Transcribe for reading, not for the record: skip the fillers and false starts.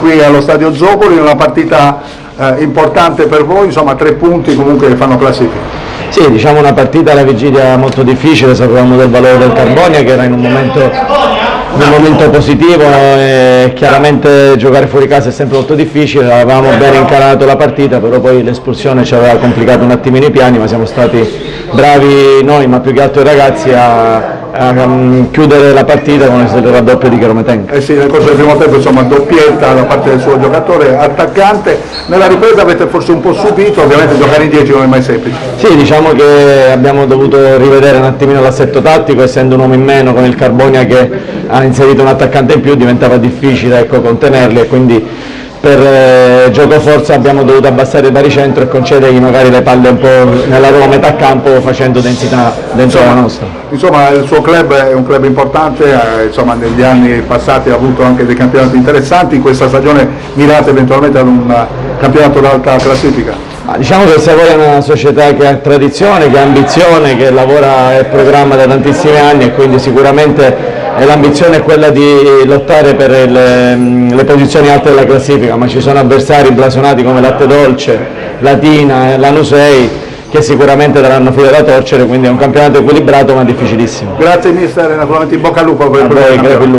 qui allo Stadio Zoccoli, una partita importante per voi, insomma 3 punti comunque che fanno classifica. Sì, diciamo una partita alla vigilia molto difficile, sapevamo del valore del Carbonia che era in un momento positivo e chiaramente giocare fuori casa è sempre molto difficile, avevamo ben incarato la partita, però poi l'espulsione ci aveva complicato un attimino i piani, ma siamo stati bravi noi, ma più che altro i ragazzi a chiudere la partita con il raddoppio di Chiarometenca. Sì, nel corso del primo tempo insomma doppietta da parte del suo giocatore attaccante, nella ripresa avete forse un po' subito, ovviamente giocare in 10 non è mai semplice. Sì, diciamo che abbiamo dovuto rivedere un attimino l'assetto tattico, essendo un uomo in meno con il Carbonia che ha inserito un attaccante in più diventava difficile contenerli e quindi per gioco forza abbiamo dovuto abbassare il baricentro e concedergli magari le palle un po' nella loro metà campo facendo densità dentro la nostra. Insomma il suo club è un club importante, insomma, negli anni passati ha avuto anche dei campionati interessanti, in questa stagione mirate eventualmente ad un campionato d'alta classifica. Diciamo che il Savoia è una società che ha tradizione, che ha ambizione, che lavora e programma da tantissimi anni e quindi sicuramente l'ambizione è quella di lottare per le posizioni alte della classifica, ma ci sono avversari blasonati come Latte Dolce, Latina, Lanusei che sicuramente daranno filo da torcere, quindi è un campionato equilibrato ma difficilissimo. Grazie mister e naturalmente in bocca al lupo per il prossimo.